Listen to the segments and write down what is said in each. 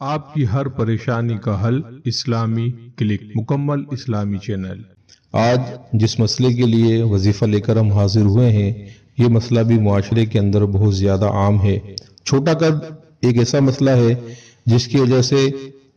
آپ کی ہر پریشانی کا حل اسلامی کلک، مکمل اسلامی چینل۔ آج جس مسئلے کے لیے وظیفہ لے کر ہم حاضر ہوئے ہیں، یہ مسئلہ بھی معاشرے کے اندر بہت زیادہ عام ہے۔ چھوٹا قد ایک ایسا مسئلہ ہے جس کی وجہ سے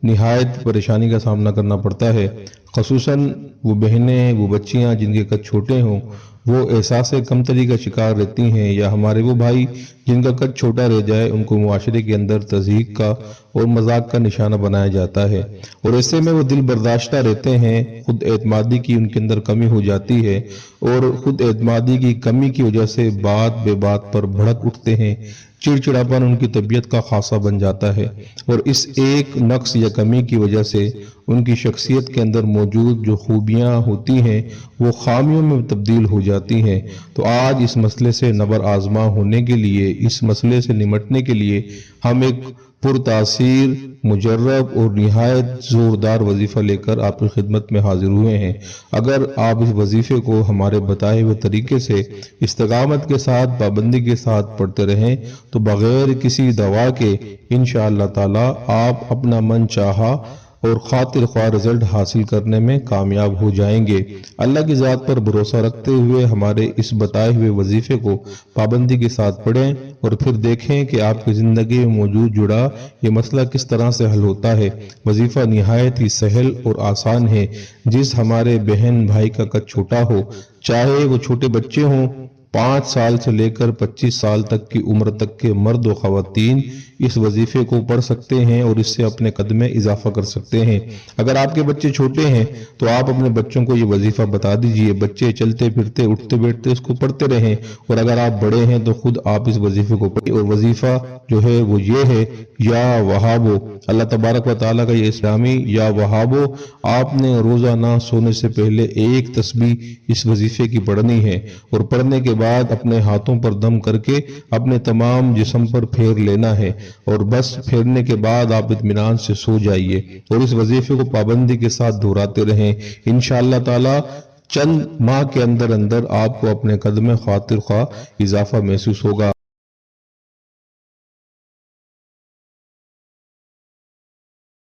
نہایت پریشانی کا سامنا کرنا پڑتا ہے، خصوصاً وہ بہنیں، وہ بچیاں جن کے قد چھوٹے ہوں، وہ احساس کمتری کا شکار رہتی ہیں، یا ہمارے وہ بھائی جن کا قد چھوٹا رہ جائے ان کو معاشرے کے اندر تضحیک کا اور مذاق کا نشانہ بنایا جاتا ہے، اور ایسے میں وہ دل برداشتہ رہتے ہیں۔ خود اعتمادی کی ان کے اندر کمی ہو جاتی ہے، اور خود اعتمادی کی کمی کی وجہ سے بات بے بات پر بھڑک اٹھتے ہیں، چڑچڑاپن ان کی طبیعت کا خاصہ بن جاتا ہے، اور اس ایک نقص یا کمی کی وجہ سے ان کی شخصیت کے اندر موجود جو خوبیاں ہوتی ہیں وہ خامیوں میں تبدیل ہو جاتی ہیں۔ تو آج اس مسئلے سے نبر آزما ہونے کے لیے، اس مسئلے سے نمٹنے کے لیے ہم ایک پرتاثیر، مجرب اور نہایت زوردار وظیفہ لے کر آپ کی خدمت میں حاضر ہوئے ہیں۔ اگر آپ اس وظیفے کو ہمارے بتائے ہوئے طریقے سے استقامت کے ساتھ، پابندی کے ساتھ پڑھتے رہیں تو بغیر کسی دوا کے انشاءاللہ تعالی آپ اپنا من چاہا اور خاطر خواہ رزلٹ حاصل کرنے میں کامیاب ہو جائیں گے۔ اللہ کی ذات پر بھروسہ رکھتے ہوئے ہمارے اس بتائے ہوئے وظیفے کو پابندی کے ساتھ پڑھیں، اور پھر دیکھیں کہ آپ کی زندگی میں موجود جڑا یہ مسئلہ کس طرح سے حل ہوتا ہے۔ وظیفہ نہایت ہی سہل اور آسان ہے۔ جس ہمارے بہن بھائی کا قد چھوٹا ہو، چاہے وہ چھوٹے بچے ہوں، 5 سال سے لے کر 25 سال تک کی عمر تک کے مرد و خواتین اس وظیفے کو پڑھ سکتے ہیں اور اس سے اپنے قد میں اضافہ کر سکتے ہیں۔ اگر آپ کے بچے چھوٹے ہیں تو آپ اپنے بچوں کو یہ وظیفہ بتا دیجئے، بچے چلتے پھرتے اٹھتے بیٹھتے اس کو پڑھتے رہیں، اور اگر آپ بڑے ہیں تو خود آپ اس وظیفے کو پڑھیں۔ اور وظیفہ جو ہے وہ یہ ہے، یا وہابو، اللہ تبارک و تعالیٰ کا یہ اسلامی یا وہابو، آپ نے روزانہ سونے سے پہلے ایک تسبیح اس وظیفے کی پڑھنی ہے، اور پڑھنے کے بعد اپنے ہاتھوں پر دم کر کے اپنے تمام جسم پر پھیر لینا ہے، اور بس پھیرنے کے بعد آپ اطمینان سے سو جائیے، اور اس وظیفے کو پابندی کے ساتھ دہراتے رہیں۔ انشاءاللہ تعالی چند ماہ کے اندر آپ کو اپنے قد میں خاطر خواہ اضافہ محسوس ہوگا۔